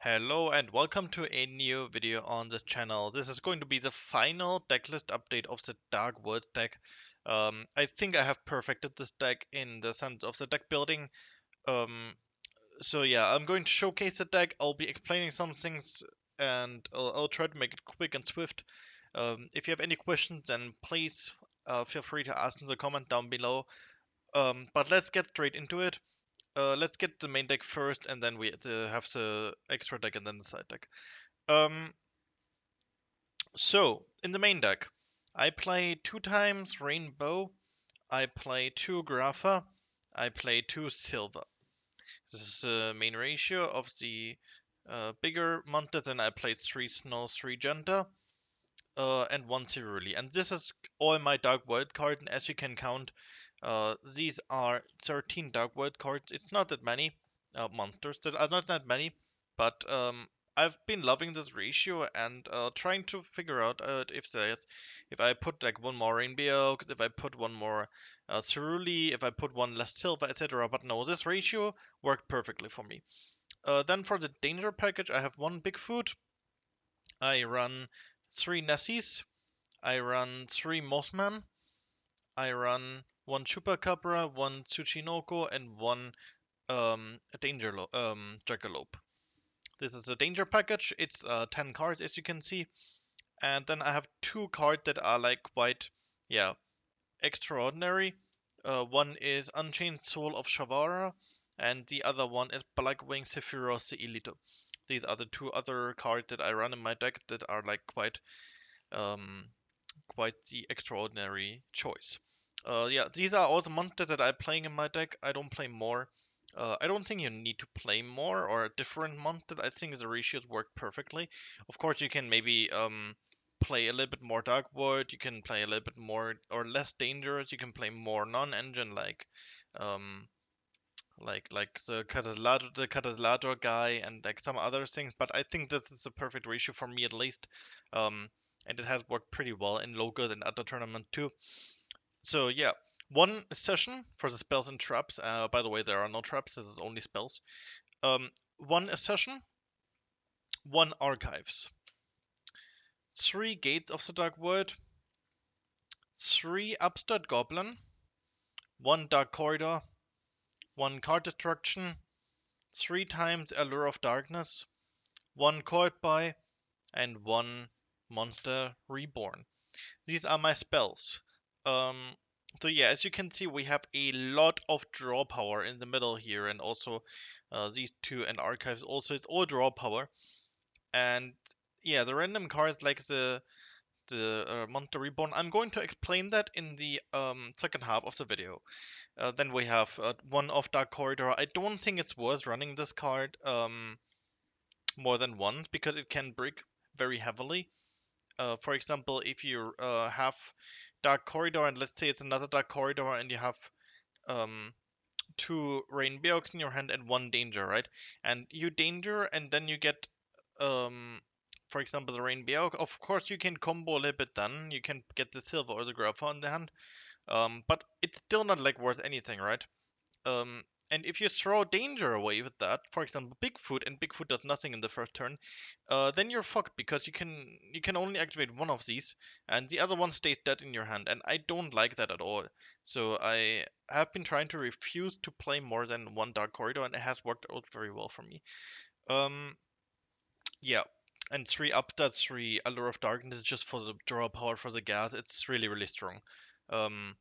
Hello and welcome to a new video on this channel. This is going to be the final decklist update of the Dark World deck. I think I have perfected this deck in the sense of the deck building. Um, so yeah, I'm going to showcase the deck. I'll be explaining some things and I'll try to make it quick and swift. If you have any questions, then please feel free to ask in the comment down below. But let's get straight into it. Let's get the main deck first, and then we have the extra deck and then the side deck. Um, so in the main deck, I play 2 times Rainbow, I play 2 Grapha, I play 2 Silver. This is the main ratio of the bigger monster. Then I played 3 Snow, 3 Genta, and 1 Cerulli. And this is all my Dark World card, and as you can count, these are 13 Dark World cards. It's not that many monsters, that are not that many, but I've been loving this ratio and trying to figure out if I put like one more Rainbow, if I put one more Cerulli, if I put one less Silver, etc. But no, this ratio worked perfectly for me. Then for the Danger package, I have one Bigfoot. I run 3 Nessies. I run 3 Mothman. I run one Chupacabra, one Tsuchinoko, and one Jackalope. This is a danger package. It's 10 cards, as you can see. And then I have 2 cards that are like quite, yeah, extraordinary. One is Unchained Soul of Shavara, and the other one is Blackwing Sephiroth the Elite. These are the 2 other cards that I run in my deck that are like um, quite the extraordinary choice. Yeah, these are all the monsters that I'm playing in my deck. I don't play more. I don't think you need to play more or a different monster. I think the ratios work perfectly. Of course, you can maybe play a little bit more Dark Void. You can play a little bit more or less dangerous. You can play more non-engine um, like the Catalystor guy and like some other things. But I think this is the perfect ratio for me at least. Um, and it has worked pretty well in local and other tournaments too. So yeah, one session for the spells and traps. By the way, there are no traps. This is only spells. One session, 1 archives, 3 gates of the dark world, 3 upstart goblin, 1 dark corridor, 1 card destruction, 3 times allure of darkness, 1 court buy, and 1 monster reborn. These are my spells. Um, so yeah, as you can see, we have a lot of draw power in the middle here, and also these 2 and archives. Also, it's all draw power, and yeah, the random cards like the Monster Reborn. I'm going to explain that in the second half of the video. Then we have 1 of Dark Corridor. I don't think it's worth running this card more than once because it can break very heavily. For example, if you have Dark Corridor and let's say it's another Dark Corridor and you have um, 2 Rainbows in your hand and 1 danger, right? And you danger and then you get, um, for example, the Rainbow. Of course, you can combo a little bit then. You can get the Silver or the Grapha in the hand. But it's still not like worth anything, right? And if you throw danger away with that, for example, Bigfoot, and Bigfoot does nothing in the first turn, then you're fucked because you can only activate one of these, and the other one stays dead in your hand, and I don't like that at all. So I have been trying to refuse to play more than 1 dark corridor, and it has worked out very well for me. Um, yeah, and 3 upstarts, 3 allure of darkness just for the draw power for the gas. It's really really strong. Um,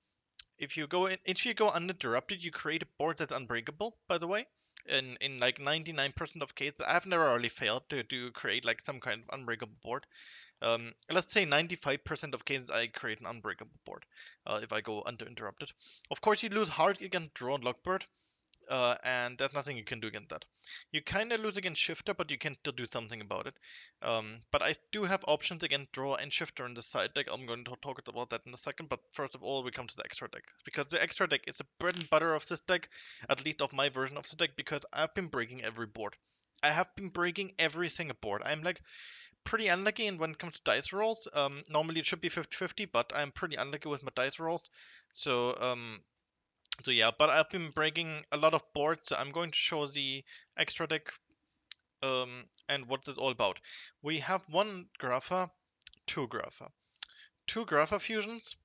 if you go uninterrupted, you create a board that's unbreakable, by the way. In like 99% of cases, I've never really failed to create like some kind of unbreakable board. Let's say 95% of cases I create an unbreakable board if I go uninterrupted. Of course, you lose hard against Draw and Lockbird, and there's nothing you can do against that. You kind of lose against Shifter, but you can still do something about it. But I do have options against Draw and Shifter in the side deck. I'm going to talk about that in a second, but first of all, we come to the extra deck. Because the extra deck is the bread and butter of this deck, at least of my version of the deck, because I've been breaking every board. I have been breaking every single board. I'm like pretty unlucky when it comes to dice rolls. Normally it should be 50-50, but I'm pretty unlucky with my dice rolls. So, yeah, but I've been breaking a lot of boards. So I'm going to show the extra deck And what's it all about? We have one Grapha, two Grapha. Two Grapha fusions.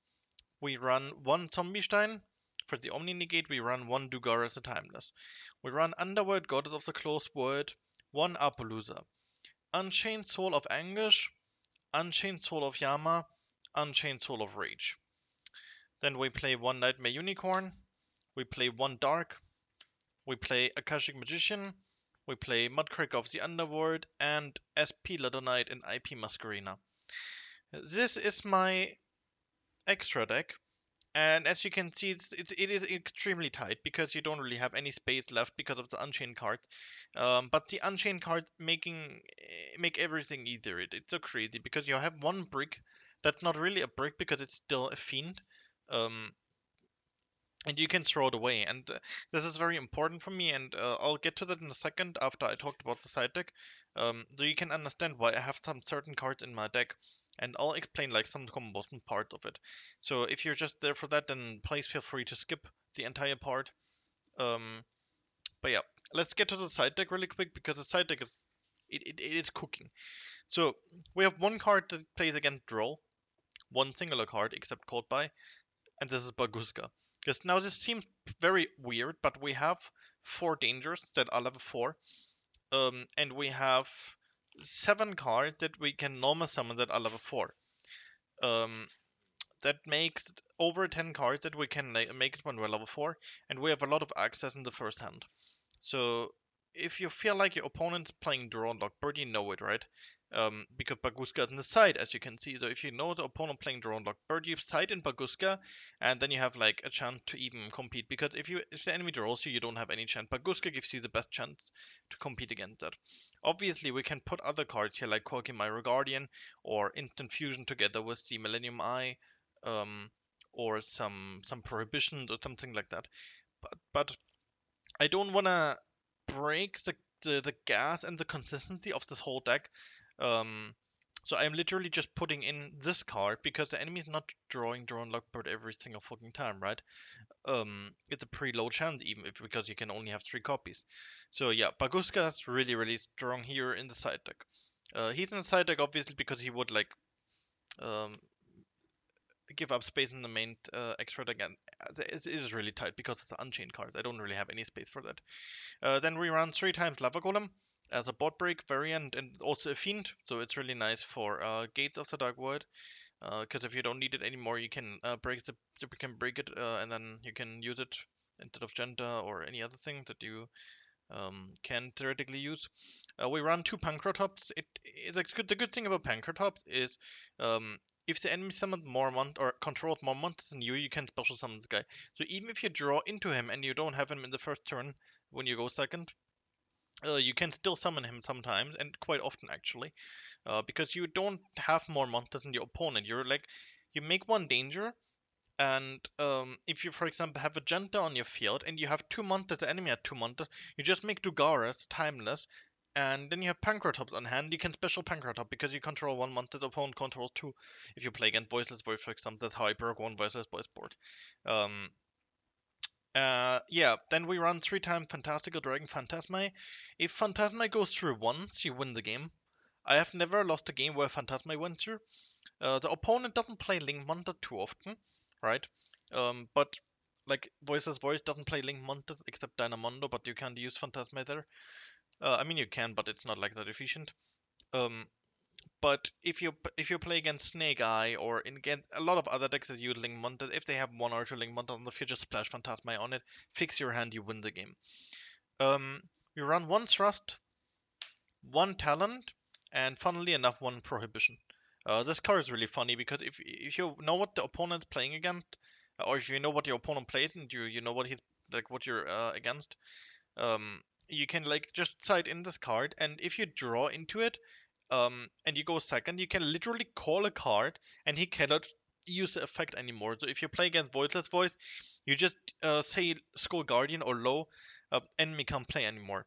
We run one Zombie Stein. For the Omni Negate, we run one Dugar as a Timeless. We run Underworld, Goddess of the Closed World, one Appaloosa. Unchained Soul of Anguish, Unchained Soul of Yama, Unchained Soul of Rage. Then we play one Nightmare Unicorn, we play one Dark, we play Akashic Magician, we play Mudcrack of the Underworld, and SP Leather Knight and IP Masquerena. This is my extra deck, and as you can see, it is extremely tight because you don't really have any space left because of the Unchained card. But the Unchained card make everything easier. It's so crazy because you have one brick that's not really a brick because it's still a fiend. Um, and you can throw it away. And this is very important for me, and I'll get to that in a second after I talked about the side deck. So you can understand why I have some certain cards in my deck, and I'll explain like some important parts of it. So if you're just there for that, then please feel free to skip the entire part. Um, but yeah, let's get to the side deck really quick because the side deck is it is cooking. So we have one card that plays against draw, one singular card except called by, and this is Baguska. Because now this seems very weird, but we have 4 dangers that are level 4, and we have 7 cards that we can normal summon that are level 4. Um, that makes over 10 cards that we can make it when we're level 4, and we have a lot of access in the first hand. So if you feel like your opponent's playing draw and lock bird, you know it, right? Because Baguska is in the side, as you can see. So if you know the opponent playing draw and lock bird, you side in Baguska, and then you have like a chance to even compete. Because if the enemy draws you, you don't have any chance. Baguska gives you the best chance to compete against that. Obviously, we can put other cards here like Corki Myro Guardian or Instant Fusion together with the Millennium Eye, um, or some Prohibition or something like that. But I don't want to break the gas and the consistency of this whole deck. Um, so I'm literally just putting in this card because the enemy is not drawing draw and lockbird every single fucking time, right? It's a pretty low chance even if because you can only have 3 copies. So yeah, Baguska is really strong here in the side deck. He's in the side deck obviously because he would like um, give up space in the main extra deck, and it is really tight because it's Unchained cards. I don't really have any space for that. Then we run 3 times Lava Golem as a bot break variant and also a Fiend, so it's really nice for Gates of the Dark Void. Because if you don't need it anymore, you can break it, and then you can use it instead of Genta or any other thing that you can theoretically use. We run 2 Pancratops. The good thing about Pancratops is if the enemy summons more or controls more monsters than you, you can special summon this guy. So even if you draw into him and you don't have him in the first turn when you go second, you can still summon him sometimes and quite often actually, because you don't have more monsters than your opponent. You make 1 danger, and if you, for example, have a Genta on your field and you have 2 monsters, the enemy had 2 monsters, you just make Dugaras timeless, and then you have Pancratops on hand. You can special Pancratop because you control 1 monster, the opponent controls 2. If you play against Voiceless Voice, for example, that's how I broke 1 Voiceless Voice board. Yeah, then we run 3 times Fantastical Dragon Phantasmi. If Phantasmi goes through once, you win the game. I have never lost a game where Phantasmi went through. The opponent doesn't play Link Monster too often, right? But like Voiceless Voice doesn't play Link Monsters except Dynamondo, but you can't use Phantasma there. I mean you can, but it's not like that efficient. Um, but if you play against Snake Eye or against a lot of other decks that use Link Monster, if they have 1 or 2 Link Monster on the field, just splash Phantasma on it, fix your hand, you win the game. We run 1 Thrust, 1 Talent, and funnily enough, 1 Prohibition. This card is really funny because if you know what the opponent's playing against, or if you know what your opponent plays and you know what he's like what you're against, you can like just side in this card, and if you draw into it, and you go second, you can literally call a card, and he cannot use the effect anymore. So if you play against Voiceless Voice, you just say Skull Guardian or low, enemy can't play anymore.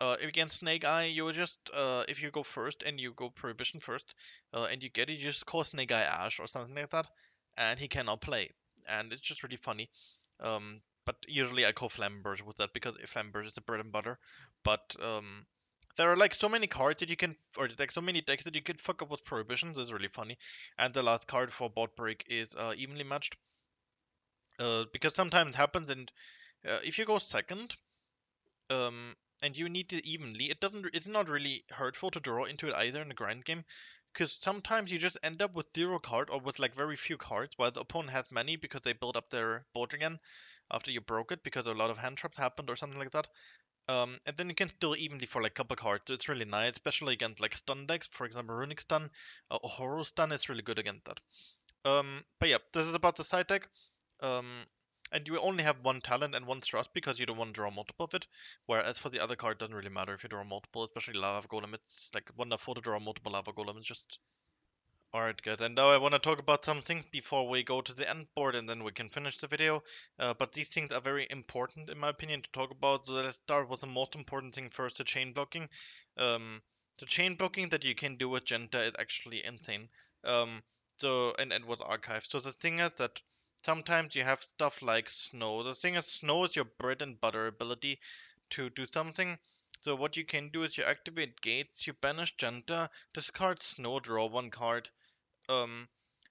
Against Snake Eye, you just if you go first and you go Prohibition first, and you get it, you just call Snake Eye Ash or something like that, and he cannot play, and it's just really funny. But usually I call Flamberge with that because Flamberge is the bread and butter. But There are like so many cards that you can, or like so many decks that you can fuck up with Prohibition. That's really funny. And the last card for Board Break is evenly matched. Because sometimes it happens, and if you go second, and you need it evenly, it's not really hurtful to draw into it either in the grind game, because sometimes you just end up with zero card or with like very few cards, while the opponent has many because they build up their board again after you broke it because a lot of hand traps happened or something like that. And then you can still evenly for like couple cards. So it's really nice, especially against like stun decks, for example, Runic Stun or Horror Stun is really good against that. But yeah, this is about the side deck. Um, and you only have one talent and one thrust because you don't want to draw multiple of it. Whereas for the other card, it doesn't really matter if you draw multiple, especially Lava Golem. It's like wonderful to draw multiple Lava Golem. It's just alright, good. And now I want to talk about something before we go to the end board and then we can finish the video. But these things are very important in my opinion to talk about. So let's start with the most important thing first, the chain blocking. The chain blocking that you can do with Genta is actually insane. Um, and with Archive. So the thing is that sometimes you have stuff like Snow. The thing is, Snow is your bread and butter ability to do something. So what you can do is you activate gates, you banish Genta, discard Snow, draw one card. um,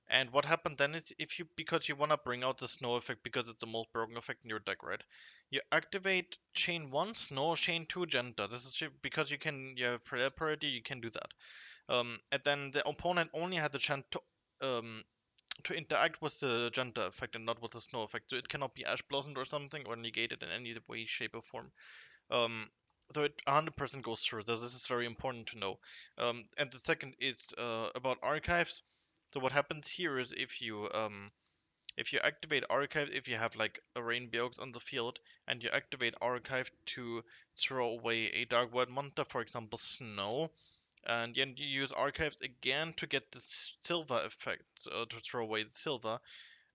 and what happened then is if you, because you want to bring out the snow effect because it's the most broken effect in your deck, right? You activate chain 1 snow, chain 2 Genta. This is because you have priority, you can do that. And then the opponent only had the chance to interact with the Genta effect and not with the snow effect. So it cannot be Ash Blossomed or something or negated in any way, shape, or form. Um, so it 100% goes through. So this is very important to know. And the second is about archives. So what happens here is if you activate archive, if you have like a rainbow on the field and you activate archive to throw away a dark white monster, for example snow, and then you use archives again to get the silver effect, to throw away the silver.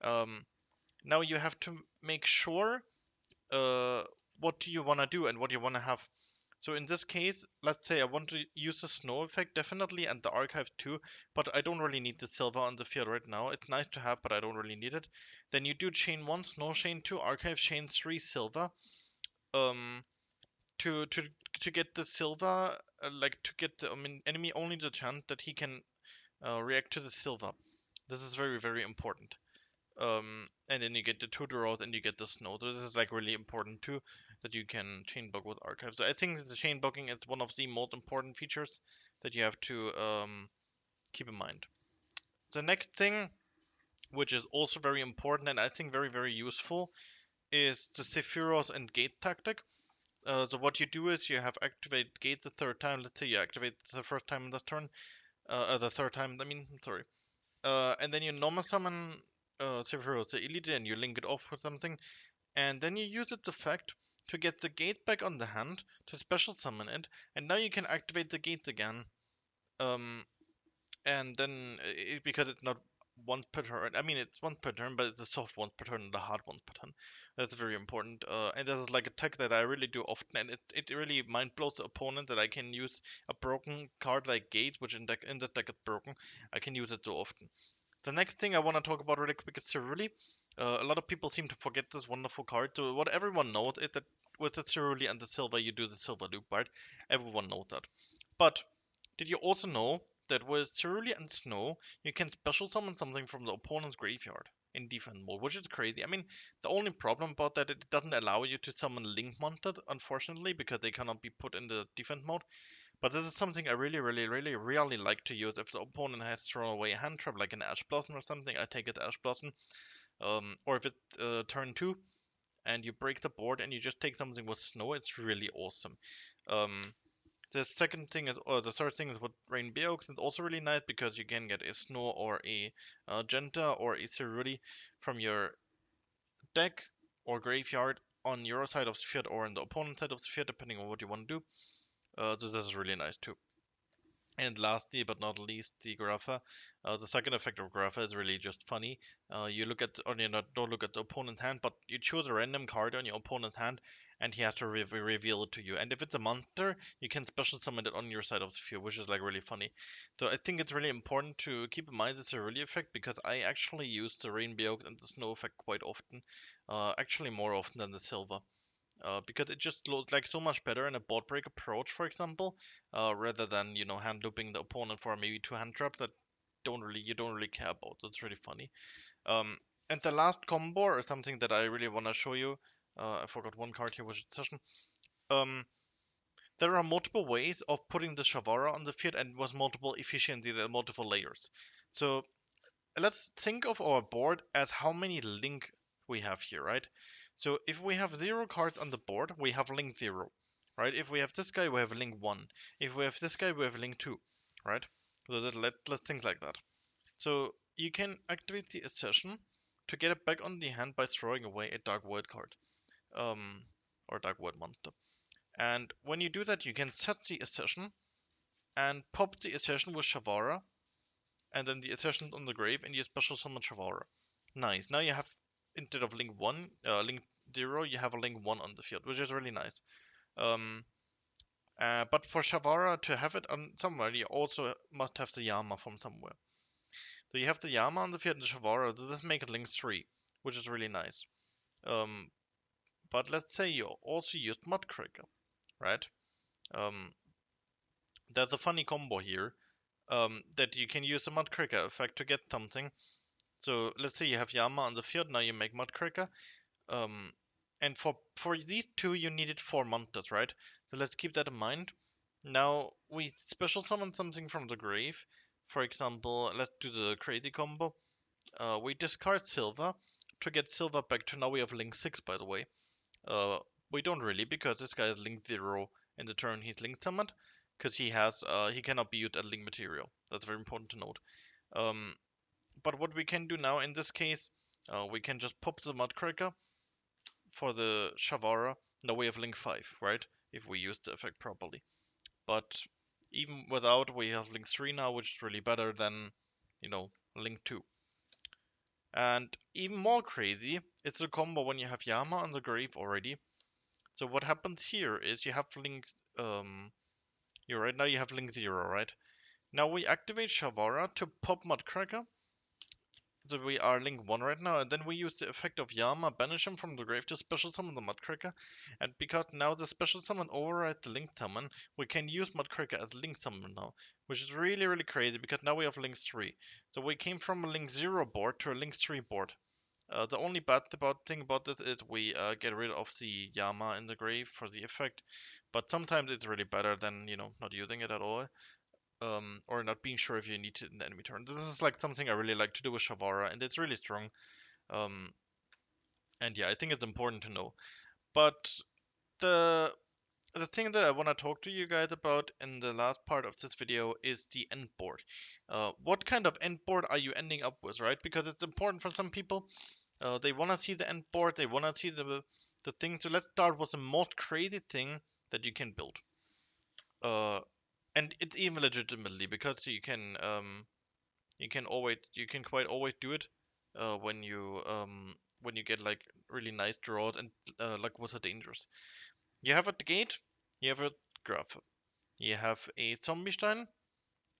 Um, Now you have to make sure uh, what do you want to do and what you want to have. So in this case, let's say I want to use the snow effect definitely and the archive too, but I don't really need the silver on the field right now. It's nice to have, but I don't really need it. Then you do chain 1, snow, chain 2, archive, chain 3, silver. Um, to to to get the silver, like to get the enemy only the chance that he can react to the silver. This is very very important. And then you get the two draws and you get the snow. So this is like really important too, that you can chain block with archives. So I think that the chain blocking is one of the most important features that you have to keep in mind. The next thing, which is also very important and I think very very useful, is the Sephiroth and gate tactic. So what you do is you have activate gate the third time. Let's say you activate the first time in this turn, the third time. I mean, sorry. And then you normal summon Sephiroth the Elite and you link it off with something. And then you use its effect to get the gate back on the hand to special summon it, and now you can activate the gate again. Um, and then because it's not once per turn, I mean it's once per turn, but it's a soft once per turn and a hard once per turn. That's very important. And this is like a tech that I really do often, and it really mind blows the opponent that I can use a broken card like Gate, which in the deck is broken. I can use it so often. The next thing I want to talk about really quick is Ceruli. A lot of people seem to forget this wonderful card. So what everyone knows is that with the Ceruli and the silver, you do the silver loop, right? Everyone knows that. But did you also know that with Ceruli and Snow, you can special summon something from the opponent's graveyard in defense mode, which is crazy. I mean, the only problem about that, it doesn't allow you to summon Link monsters, unfortunately, because they cannot be put in the defense mode. But this is something I really like to use. If the opponent has thrown away a hand trap, like an Ash Blossom or something, I take it Ash Blossom. Or if it's turn 2 and you break the board and you just take something with Snow, it's really awesome. Um, the second thing is, or the third thing is with Rain Beox. It's also really nice because you can get a Snow or a Genta or a Ceruli from your deck or graveyard on your side of the field or on the opponent's side of the field, depending on what you want to do. So this is really nice too. And lastly, but not least, the Grapha. The second effect of Grapha is really just funny. You look at, or you don't look at the opponent's hand, but you choose a random card on your opponent's hand, and he has to reveal it to you. And if it's a monster, you can special summon it on your side of the field, which is like really funny. So I think it's really important to keep in mind it's a really effect because I actually use the Rainbow and the Snow effect quite often. Actually more often than the Silver. because it just looks like so much better in a board break approach, for example, rather than hand looping the opponent for maybe 2 hand traps that you don't really care about. That's really funny. And the last combo or something that I really want to show you. I forgot one card here, which is session. Um, there are multiple ways of putting the Shavara on the field, and was multiple efficiently, there are multiple layers. So let's think of our board as how many link we have here, right? So if we have 0 cards on the board, we have link 0, right? If we have this guy, we have link 1. If we have this guy, we have link 2, right? So let's think like that. So you can activate the accession to get it back on the hand by throwing away a Dark Void card, um, or Dark Void monster. And when you do that, you can set the accession and pop the accession with Shavara, and then the accession on the grave, and you special summon Shavara. Nice. Now you have, instead of link 0, you have a link 1 on the field, which is really nice. Um, but for Shavara to have it on somewhere, you also must have the Yama from somewhere. So you have the Yama on the field and the Shavara. This makes it link 3, which is really nice. Um, but let's say you also used Mudcracker, right? Um, there's a funny combo here, that you can use the Mudcracker effect to get something. So let's say you have Yama on the field, now you make Mudcracker. And for these two you needed 4 monsters, right? So let's keep that in mind. Now we special summon something from the grave. For example, let's do the crazy combo. We discard Silver to get Silver back to, now we have Link 6, by the way. We don't really, because this guy is Link 0 in the turn he's Link summoned, because he cannot be used as Link material. That's very important to note. But what we can do now in this case, we can just pop the Mudcracker for the Shavara. Now we have Link 5, right? If we use the effect properly. But even without, we have Link 3 now, which is really better than, Link 2. And even more crazy, it's a combo when you have Yama on the grave already. So what happens here is you have Link, right now you have Link 0, right? Now we activate Shavara to pop Mudcracker. So we are link 1 right now, and then we use the effect of Yama, banish him from the grave to special summon the Mudcracker. And because now the special summon overrides the link summon, we can use Mudcracker as link summon now, which is really, really crazy because now we have link 3. So we came from a link 0 board to a link 3 board. The only bad thing about this is we get rid of the Yama in the grave for the effect, but sometimes it's really better than, not using it at all. Or not being sure if you need it in the enemy turn. This is like something I really like to do with Shavara, and it's really strong. Um, and yeah, I think it's important to know. But the the thing that I want to talk to you guys about in the last part of this video is the end board. What kind of end board are you ending up with, right? Because it's important for some people. They want to see the end board. They want to see the thing. So let's start with the most crazy thing that you can build. And it's even legitimately, because you can quite always do it when you get like really nice draws and like with a dangerous. You have a gate, you have a graph, you have a zombie stein,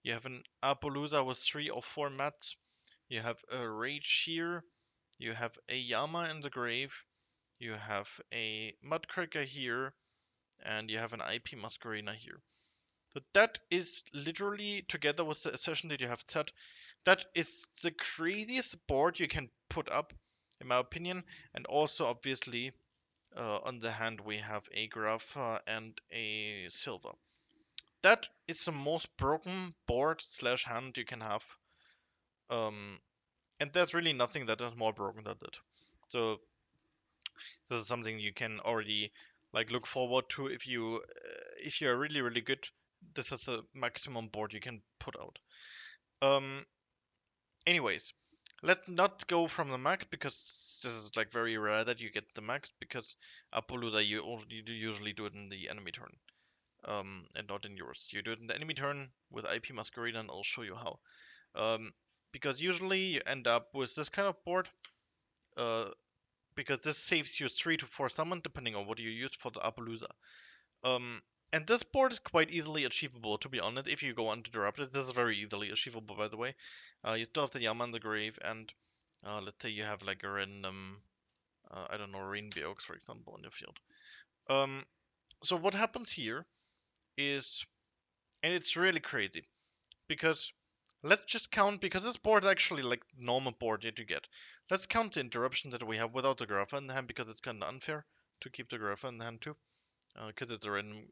you have an Appaloosa with 3 or 4 mats, you have a rage here, you have a Yama in the grave, you have a Mudcracker here, and you have an IP Masquerena here. So that is literally, together with the session that you have set, that is the craziest board you can put up, in my opinion. And also, obviously, on the hand, we have a Grapha and a Silver. That is the most broken board slash hand you can have. And there's really nothing that is more broken than that. So this is something you can already like look forward to if you are really, really good. This is the maximum board you can put out. Um, Anyways, let's not go from the max, because this is like very rare that you get the max, because Appaloosa you usually do it in the enemy turn, and not in yours. You do it in the enemy turn with IP Masquerade, and I'll show you how. Because usually you end up with this kind of board, uh, because this saves you 3 to 4 summon depending on what you use for the Appaloosa. Um, and this board is quite easily achievable, to be honest, if you go uninterrupted. This is very easily achievable, by the way. You still have the Yama in the grave, and let's say you have like a random, I don't know, Rainbow Oaks, for example, in your field. So what happens here is, and it's really crazy, because let's just count, because this board is actually like normal board that you get. Let's count the interruptions that we have without the graph in the hand, because it's kind of unfair to keep the graph in the hand too. Because it's a random,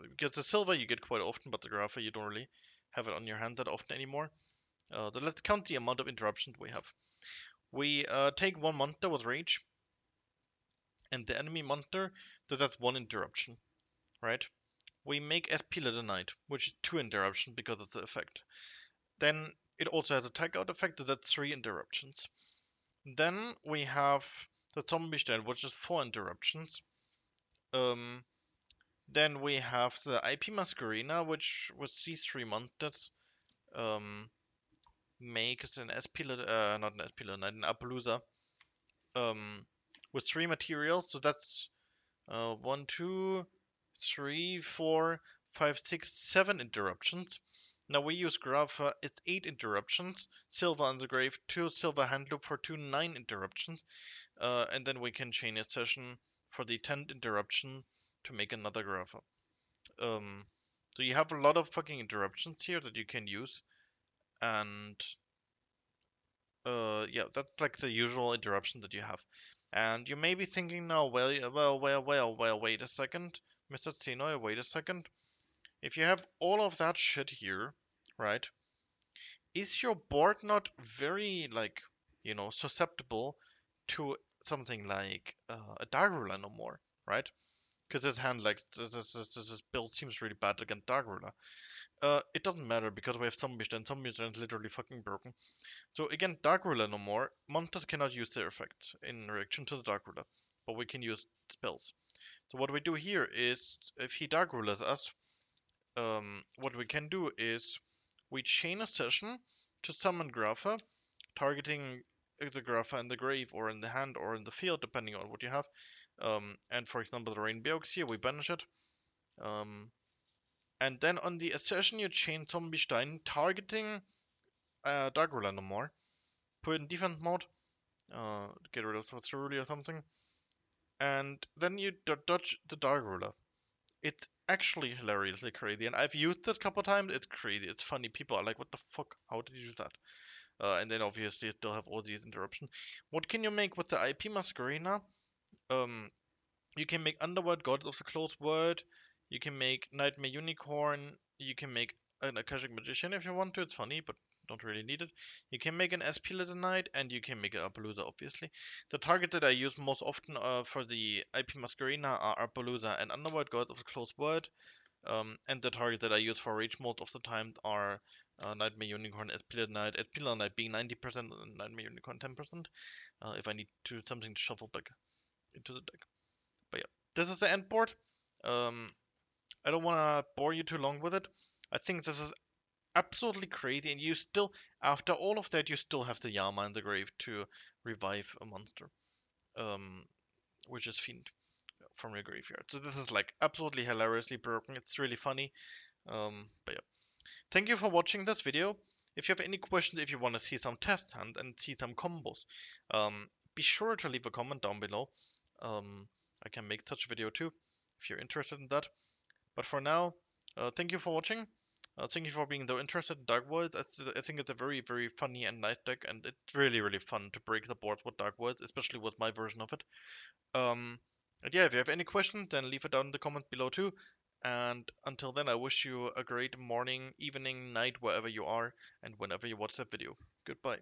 because the silver you get quite often, but the graph you don't really have it on your hand that often anymore. So let's count the amount of interruptions we have. We take one monster with rage, and the enemy monster, so that's one interruption, right? We make SP Little Knight, which is two interruptions because of the effect. Then it also has a tag out effect, so that's three interruptions. Then we have the zombie stand, which is four interruptions. Then we have the IP Masquerena, which with these three monsters makes an SP not an SP Knight, an Appaloosa with three materials. So that's 1, 2, 3, 4, 5, 6, 7 interruptions. Now we use Grapha, it's 8 interruptions. Silver on the Grave, 2 Silver Hand Loop for 2, 9 interruptions. And then we can chain a session for the 10th interruption to make another Grapha. So you have a lot of fucking interruptions here that you can use. And yeah, that's like the usual interruption that you have. And you may be thinking now, well, wait a second, Mr. Tsenoy, wait a second. If you have all of that shit here, right, is your board not very, like, susceptible to something like a Dark Ruler no more, right? Because this hand, like, this build seems really bad against Dark Ruler. It doesn't matter because we have Zombie Stand. Zombie Stand is literally fucking broken. So again, Dark Ruler no more. Monsters cannot use their effects in reaction to the Dark Ruler, but we can use spells. So what we do here is, if he Dark Rulers us, what we can do is we chain a session to summon Grapha, targeting the Grapha in the grave or in the hand or in the field, depending on what you have. And for example, the Rain Beox here, we banish it. And then on the assertion, you chain Zombie Stein, targeting Dark Ruler no more. Put it in defense mode, get rid of the Cerulean or something, and then you dodge the Dark Ruler. It's actually hilariously crazy, and I've used it a couple times. It's crazy, it's funny. People are like, what the fuck? How did you do that? And then obviously still have all these interruptions. What can you make with the IP Masquerena? Um, you can make Underworld God of the Closed World. You can make Nightmare Unicorn. You can make an Akashic Magician if you want to. It's funny, but don't really need it. You can make an SP Little Knight, and you can make an Appaloosa, obviously. The target that I use most often for the IP Masquerena are Appaloosa and Underworld God of the Closed World. And the target that I use for Rage most of the time are Nightmare Unicorn, SP Little Knight, SP Little Knight being 90% and Nightmare Unicorn 10%. If I need to something to shuffle back into the deck. But yeah, this is the end board. Um, I don't want to bore you too long with it. I think this is absolutely crazy, and you still, after all of that, you still have the Yama in the grave to revive a monster, um, which is Fiend from your graveyard. So this is like absolutely hilariously broken. It's really funny. But yeah, thank you for watching this video. If you have any questions, if you want to see some test hand and see some combos, be sure to leave a comment down below. I can make such a video too, if you're interested in that. But for now, thank you for watching. Thank you for being so interested in Dark World. I think it's a very, very funny and nice deck, and it's really, really fun to break the board with Dark Worlds, especially with my version of it. And yeah, if you have any questions, then leave it down in the comment below too. And until then, I wish you a great morning, evening, night, wherever you are, and whenever you watch that video. Goodbye.